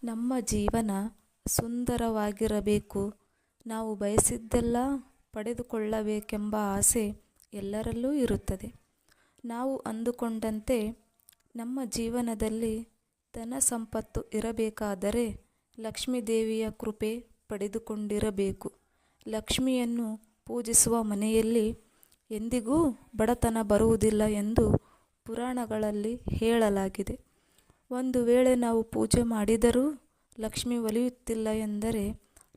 ನಮ್ಮ ಜೀವನ ಸುಂದರವಾಗಿರಬೇಕು, ನಾವು ಬಯಸಿದ್ದೆಲ್ಲ ಪಡೆದುಕೊಳ್ಳಬೇಕೆಂಬ ಆಸೆ ಎಲ್ಲರಲ್ಲೂ ಇರುತ್ತದೆ. ನಾವು ಅಂದುಕೊಂಡಂತೆ ನಮ್ಮ ಜೀವನದಲ್ಲಿ ಧನ ಸಂಪತ್ತು ಇರಬೇಕಾದರೆ ಲಕ್ಷ್ಮೀದೇವಿಯ ಕೃಪೆ ಪಡೆದುಕೊಂಡಿರಬೇಕು. ಲಕ್ಷ್ಮಿಯನ್ನು ಪೂಜಿಸುವ ಮನೆಯಲ್ಲಿ ಎಂದಿಗೂ ಬಡತನ ಬರುವುದಿಲ್ಲ ಎಂದು ಪುರಾಣಗಳಲ್ಲಿ ಹೇಳಲಾಗಿದೆ. ಒಂದು ವೇಳೆ ನಾವು ಪೂಜೆ ಮಾಡಿದರೂ ಲಕ್ಷ್ಮಿ ಒಲಿಯುತ್ತಿಲ್ಲ ಎಂದರೆ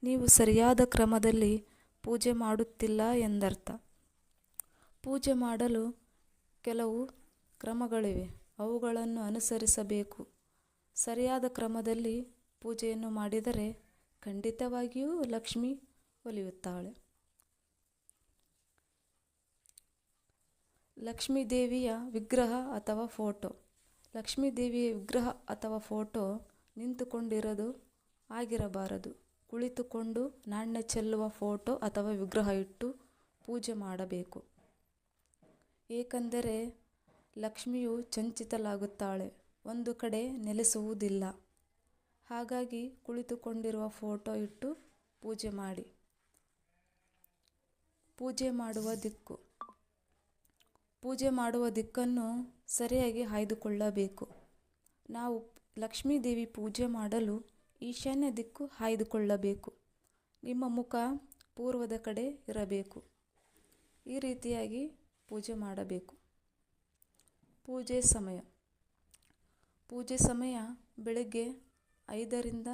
ನೀವು ಸರಿಯಾದ ಕ್ರಮದಲ್ಲಿ ಪೂಜೆ ಮಾಡುತ್ತಿಲ್ಲ ಎಂದರ್ಥ. ಪೂಜೆ ಮಾಡಲು ಕೆಲವು ಕ್ರಮಗಳಿವೆ, ಅವುಗಳನ್ನು ಅನುಸರಿಸಬೇಕು. ಸರಿಯಾದ ಕ್ರಮದಲ್ಲಿ ಪೂಜೆಯನ್ನು ಮಾಡಿದರೆ ಖಂಡಿತವಾಗಿಯೂ ಲಕ್ಷ್ಮಿ ಒಲಿಯುತ್ತಾಳೆ. ಲಕ್ಷ್ಮೀದೇವಿಯ ವಿಗ್ರಹ ಅಥವಾ ಫೋಟೋ. ಲಕ್ಷ್ಮೀದೇವಿಯ ವಿಗ್ರಹ ಅಥವಾ ಫೋಟೋ ನಿಂತುಕೊಂಡಿರೋದು ಆಗಿರಬಾರದು. ಕುಳಿತುಕೊಂಡು ನಾಣ್ಯ ಚೆಲ್ಲುವ ಫೋಟೋ ಅಥವಾ ವಿಗ್ರಹ ಇಟ್ಟು ಪೂಜೆ ಮಾಡಬೇಕು. ಏಕೆಂದರೆ ಲಕ್ಷ್ಮಿಯು ಚಂಚಿತಲಾಗುತ್ತಾಳೆ, ಒಂದು ಕಡೆ ನೆಲೆಸುವುದಿಲ್ಲ. ಹಾಗಾಗಿ ಕುಳಿತುಕೊಂಡಿರುವ ಫೋಟೋ ಇಟ್ಟು ಪೂಜೆ ಮಾಡಿ. ಪೂಜೆ ಮಾಡುವ ದಿಕ್ಕು. ಪೂಜೆ ಮಾಡುವ ದಿಕ್ಕನ್ನು ಸರಿಯಾಗಿ ಆಯ್ದುಕೊಳ್ಳಬೇಕು. ನಾವು ಲಕ್ಷ್ಮೀದೇವಿ ಪೂಜೆ ಮಾಡಲು ಈಶಾನ್ಯ ದಿಕ್ಕು ಆಯ್ದುಕೊಳ್ಳಬೇಕು. ನಿಮ್ಮ ಮುಖ ಪೂರ್ವದ ಕಡೆ ಇರಬೇಕು. ಈ ರೀತಿಯಾಗಿ ಪೂಜೆ ಮಾಡಬೇಕು. ಪೂಜೆ ಸಮಯ. ಪೂಜೆ ಸಮಯ ಬೆಳಗ್ಗೆ 5ರಿಂದ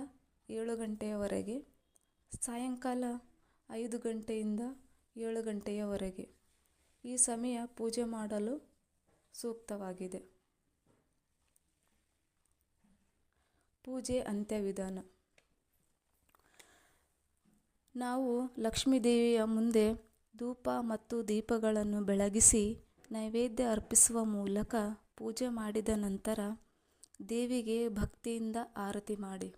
7 ಗಂಟೆಯವರೆಗೆ, ಸಾಯಂಕಾಲ 5 ಗಂಟೆಯಿಂದ 7 ಗಂಟೆಯವರೆಗೆ. ಈ ಸಮಯ ಪೂಜೆ ಮಾಡಲು ಸೂಕ್ತವಾಗಿದೆ. ಪೂಜೆ ಅಂತ್ಯವಿಧಾನ. ನಾವು ಲಕ್ಷ್ಮೀದೇವಿಯ ಮುಂದೆ ಧೂಪ ಮತ್ತು ದೀಪಗಳನ್ನು ಬೆಳಗಿಸಿ ನೈವೇದ್ಯ ಅರ್ಪಿಸುವ ಮೂಲಕ ಪೂಜೆ ಮಾಡಿದ ನಂತರ ದೇವಿಗೆ ಭಕ್ತಿಯಿಂದ ಆರತಿ ಮಾಡಿ